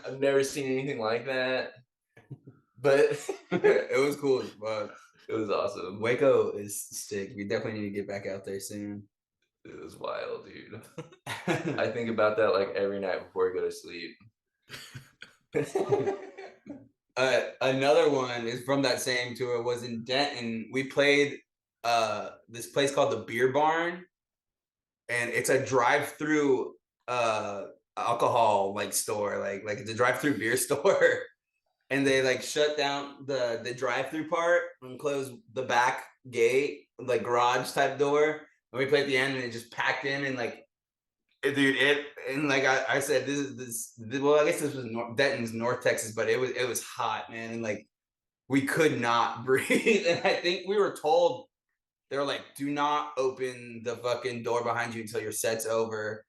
I've never seen anything like that, but it was cool, but it was awesome. Waco is sick. We definitely need to get back out there soon. It was wild, dude. I think about that like every night before I go to sleep. Another one is from that same tour. Was in Denton. We played this place called the Beer Barn, and it's a drive-through alcohol like store, like it's a drive-through beer store. And they like shut down the drive-through part and close the back gate, like garage type door. And we played at the end, and it just packed in, and like, dude, and like I said, well, I guess this was Denton's North Texas, but it was hot, man, and like we could not breathe. And I think we were told, they were like, do not open the fucking door behind you until your set's over.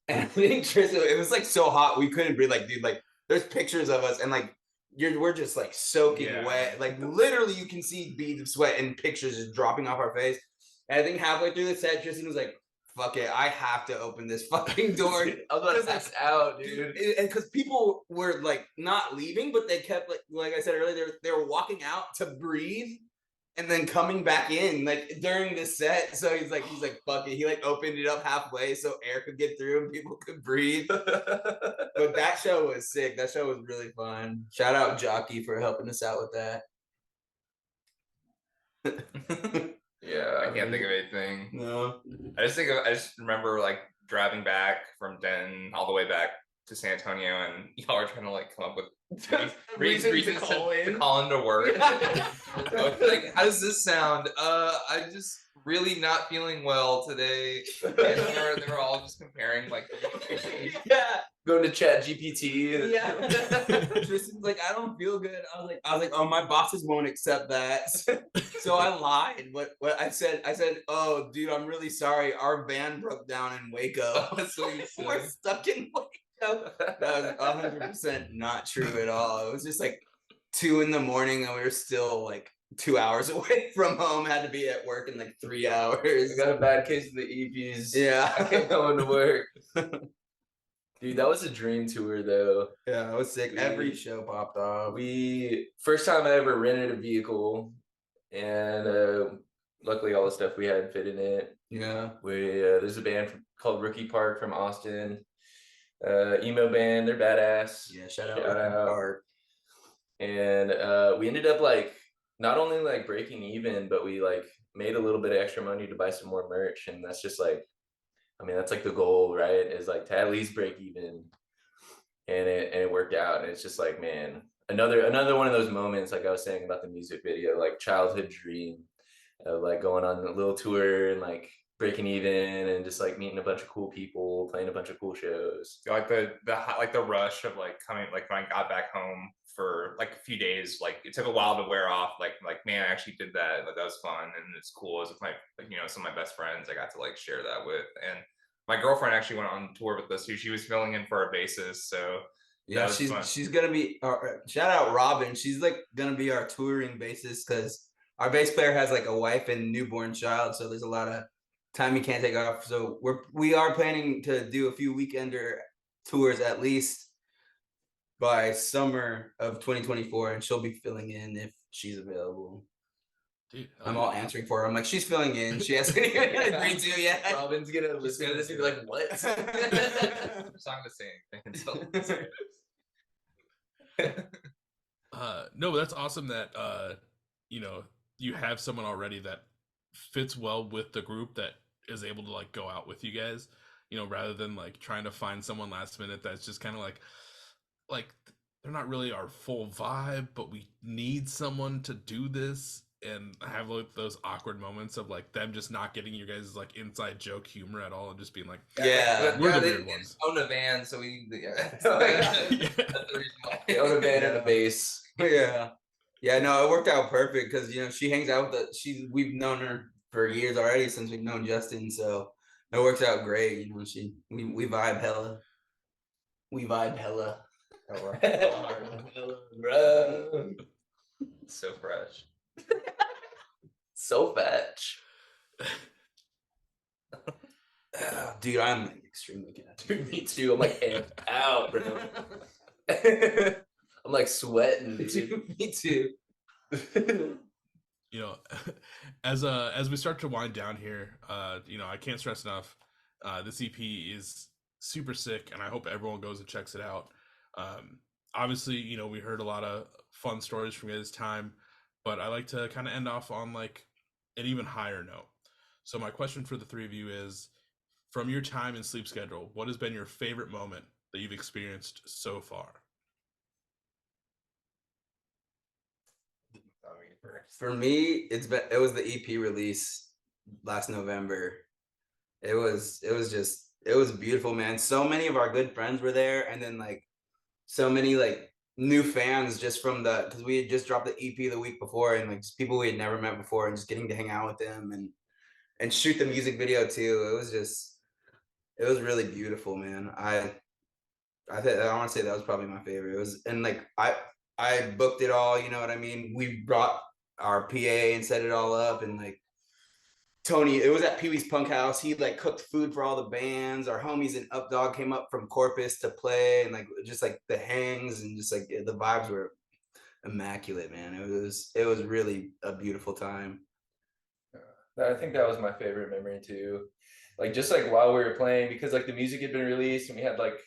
And I think Tristan, it was like so hot we couldn't breathe. Like, dude, like there's pictures of us, and like we're just like soaking wet. Like literally you can see beads of sweat and pictures just dropping off our face. And I think halfway through the set, Tristan was like, fuck it, I have to open this fucking door. I was about to pass out, dude. And because people were like not leaving, but they kept like I said earlier, they were walking out to breathe and then coming back in like during the set. So he's like fuck it. He like opened it up halfway so air could get through and people could breathe. But that show was sick. That show was really fun. Shout out Jockey for helping us out with that. Yeah, I can't think of anything. No. I just remember like driving back from Denton all the way back to San Antonio, and y'all are trying to like come up with reasons to call into work. Like, how does this sound? I'm just really not feeling well today. And they were all just comparing like Going to Chat GPT. Yeah. Tristan's like, I don't feel good. I was like, oh, my bosses won't accept that. So I lied. What I said, oh, dude, I'm really sorry. Our van broke down in Waco. We're stuck in Waco. That was 100% not true at all. It was just like 2 a.m. and we were still like 2 hours away from home. Had to be at work in like 3 hours. I got a bad case of the EPs. Yeah. I can't go into work. Dude, that was a dream tour though. Yeah, it was sick. Every show popped off. First time I ever rented a vehicle, and luckily all the stuff we had fit in it. Yeah. There's a band called Rookie Park from Austin. Emo band, they're badass. Yeah, shout out Rookie Park. And we ended up like not only like breaking even, but we like made a little bit of extra money to buy some more merch, and that's just like, I mean, that's like the goal, right? Is like to at least break even, and it worked out. And it's just like, man, another one of those moments, like I was saying about the music video, like childhood dream of like going on a little tour and like breaking even and just like meeting a bunch of cool people, playing a bunch of cool shows. like the rush of like coming, like when I got back home for like a few days, like it took a while to wear off. Like man, I actually did that. Like, that was fun and it's cool. It was with my, like, some of my best friends I got to like share that with. And my girlfriend actually went on tour with us too. She was filling in for a bassist, so yeah, she's gonna be. Shout out Robin. She's like gonna be our touring bassist because our bass player has like a wife and newborn child, so there's a lot of time he can't take off. So we are planning to do a few weekender tours at least by summer of 2024, and she'll be filling in if she's available. Dude, I'm all answering for her. I'm like, she's filling in. She hasn't even agreed to yet. Robin's gonna listen to this and be like, what? I'm not gonna say anything. No, but that's awesome that you have someone already that fits well with the group that is able to like go out with you guys, rather than like trying to find someone last minute that's just kind of like they're not really our full vibe, but we need someone to do this, and have like those awkward moments of like them just not getting you guys like inside joke humor at all and just being like, we're the weird ones. Own a van, so we That's the reason why. They own a van and a bass. Yeah, no, it worked out perfect because she hangs out with we've known her for years already since we've known Justin, so it works out great. We vibe hella. We vibe hella. Bro. So fresh. So fetch. Dude, I'm like extremely gassed. Dude, me too. I'm like amped out, bro. I'm like sweating, dude. Me too. you know, as we start to wind down here, you know, I can't stress enough, this EP is super sick, and I hope everyone goes and checks it out. Obviously, you know, we heard a lot of fun stories from you this time, but I like to kind of end off on like an even higher note. So my question for the three of you is, from your time in Sleep Schedule, what has been your favorite moment that you've experienced so far? For me, it was the EP release last November. It was beautiful, man. So many of our good friends were there, and then like so many like new fans just from because we had just dropped the EP the week before, and like just people we had never met before, and just getting to hang out with them and shoot the music video too. It was really beautiful, man. I want to say that was probably my favorite. It was, and like I booked it all, you know what I mean? We brought our PA and set it all up, and like Tony, it was at Pee Wee's Punk House. He like cooked food for all the bands. Our homies in Updog came up from Corpus to play, and like just like the hangs and just like the vibes were immaculate, man. It was really a beautiful time. I think that was my favorite memory too. Like just like while we were playing, because like the music had been released and we had like,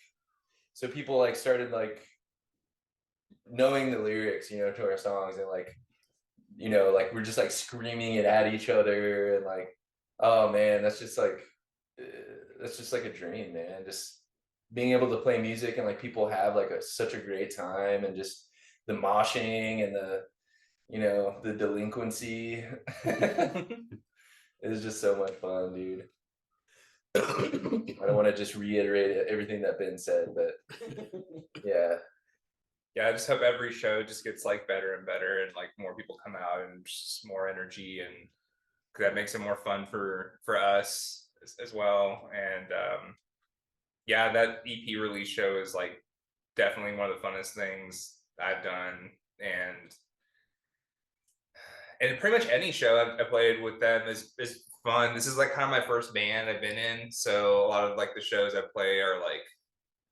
so people like started like knowing the lyrics, you know, to our songs, and like, you know, like we're just like screaming it at each other, and like, oh man, that's just like a dream, man. Just being able to play music and like people have like such a great time, and just the moshing and the, you know, the delinquency. It was just so much fun, dude. I don't want to just reiterate everything that Ben said, but yeah. Yeah, I just hope every show just gets like better and better, and like more people come out and just more energy, and that makes it more fun for us as well. And yeah, that EP release show is like definitely one of the funnest things I've done, and pretty much any show I've played with them is fun. This is like kind of my first band I've been in, so a lot of like the shows I play are like,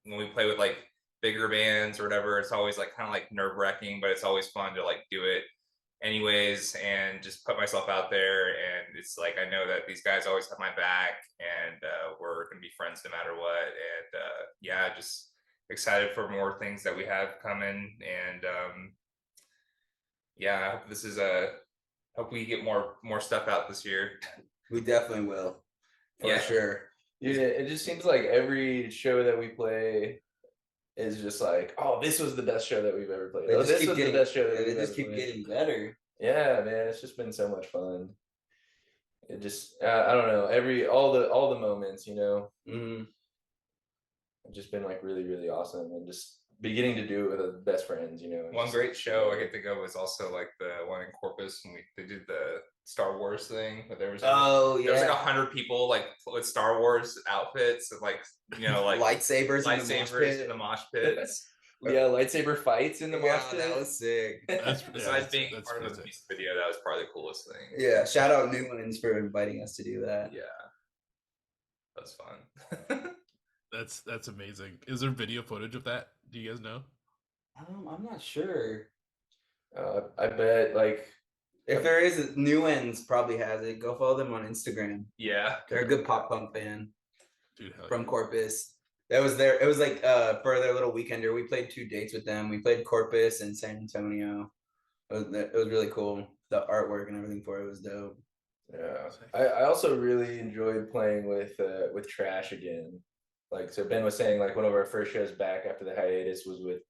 when we play with like bigger bands or whatever, it's always like kind of like nerve-wracking, but it's always fun to like do it anyways and just put myself out there. And it's like, I know that these guys always have my back, and we're gonna be friends no matter what. And yeah, just excited for more things that we have coming. And yeah, I hope this is hope we get more stuff out this year. We definitely will, for sure. Yeah, it just seems like every show that we play is just like, oh, this was the best show that we've ever played. Oh, this was the best show that we've ever played. They just keep getting better. Yeah, man, it's just been so much fun. It just, I don't know, all the moments, you know, have just been like really, really awesome, and just beginning to do it with the best friends, you know. One great show I can think of was also like the one in Corpus when they did the Star Wars thing, but there was there was like 100 people like with Star Wars outfits and like, you know, like lightsabers in the mosh pits. Yeah, lightsaber fights in the mosh pit. That was sick. Besides being part of the music video, that was probably the coolest thing. Yeah, shout out Newlands for inviting us to do that. Yeah, that was fun. That's amazing. Is there video footage of that? Do you guys know? I'm not sure. I bet like if there is, Newlands probably has it. Go follow them on Instagram. Yeah, they're a good pop punk band. Dude, from Corpus. That was there. It was like for their little weekender. We played 2 dates with them. We played Corpus and San Antonio. It was really cool. The artwork and everything for it was dope. Yeah, I also really enjoyed playing with Trash again. Like, so Ben was saying, like one of our first shows back after the hiatus was with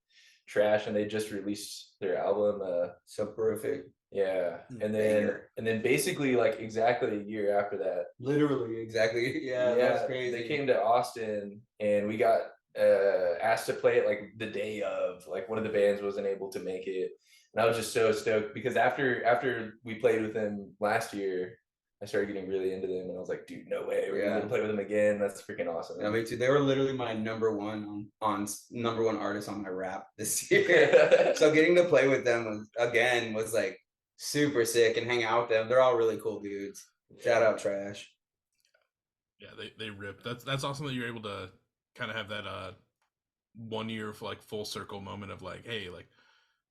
Trash, and they just released their album Soporific. Yeah, and then basically like exactly a year after that, literally exactly. Yeah, that's crazy. They came to Austin, and we got asked to play it like the day of. Like one of the bands wasn't able to make it, and I was just so stoked because after we played with them last year, I started getting really into them, and I was like, dude, no way, we're gonna play with them again. That's freaking awesome. Yeah, me too. They were literally my number one artist on my rap this year. So getting to play with them was like super sick, and hang out with them. They're all really cool dudes. Shout out Trash. Yeah, they rip. That's awesome that you're able to kind of have that 1 year like full circle moment of like, hey, like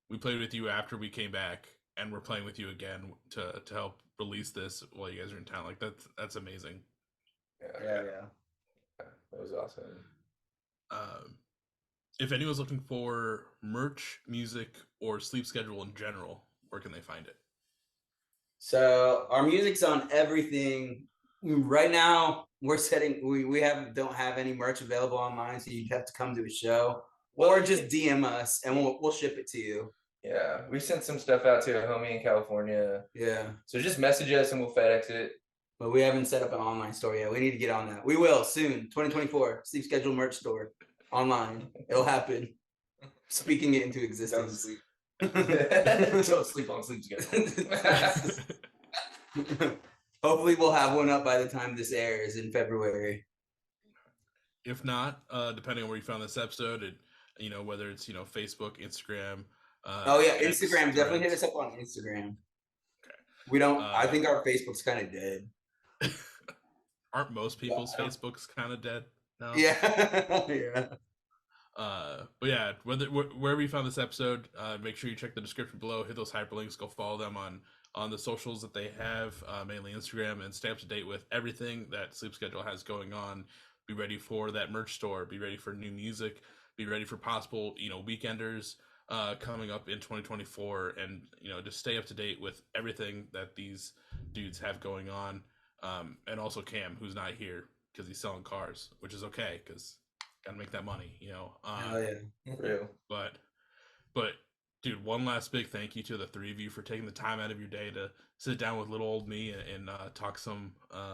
we played with you after we came back, and we're playing with you again to help release this while you guys are in town. Like that's amazing. Yeah. That was awesome. If anyone's looking for merch, music, or sleep schedule in general, where can they find it? So our music's on everything. Right now, we don't have any merch available online, so you'd have to come to a show or just DM us and we'll ship it to you. Yeah, we sent some stuff out to a homie in California. Yeah. So just message us and we'll FedEx it. But we haven't set up an online store yet. We need to get on that. We will soon. 2024 sleep schedule merch store online. It'll happen. Speaking it into Don't existence. sleep. Don't sleep on sleep schedule. Hopefully we'll have one up by the time this airs in February. If not, depending on where you found this episode, whether it's Facebook, Instagram. Instagram. X, Definitely hit Threads. us up on Instagram. Okay. We don't. I think our Facebook's kind of dead. Aren't most people's Facebooks kind of dead now? Yeah. Yeah. But yeah, wherever you found this episode, make sure you check the description below. Hit those hyperlinks. Go follow them on the socials that they have, mainly Instagram, and stay up to date with everything that Sleep Schedule has going on. Be ready for that merch store. Be ready for new music. Be ready for possible weekenders coming up in 2024, and just stay up to date with everything that these dudes have going on. And also Cam, who's not here because he's selling cars, which is okay because gotta make that money, Oh yeah. Real. But dude, one last big thank you to the three of you for taking the time out of your day to sit down with little old me and talk some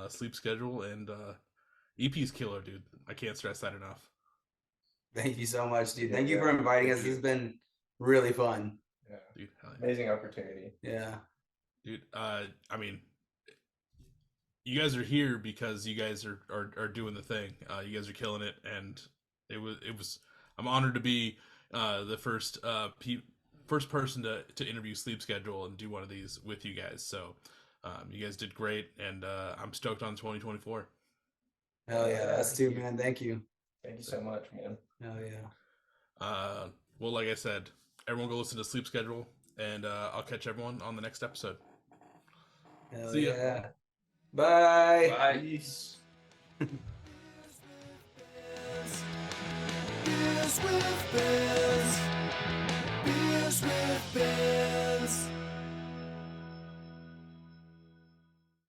sleep schedule. And EP's killer, dude. I can't stress that enough. Thank you so much, dude. Thank you for inviting us. This has been really fun. Yeah. Dude, Amazing opportunity. Yeah. Dude, I mean, you guys are here because you guys are doing the thing. You guys are killing it, and it was. I'm honored to be the first person to interview Sleep Schedule and do one of these with you guys. So you guys did great, and I'm stoked on 2024. Hell yeah, us too, man. Thank you. Thank you so much, man. Hell yeah. Well, like I said, everyone go listen to Sleep Schedule, and I'll catch everyone on the next episode. Hell See ya. yeah. Bye. Bye. Peace. Beers with Bears.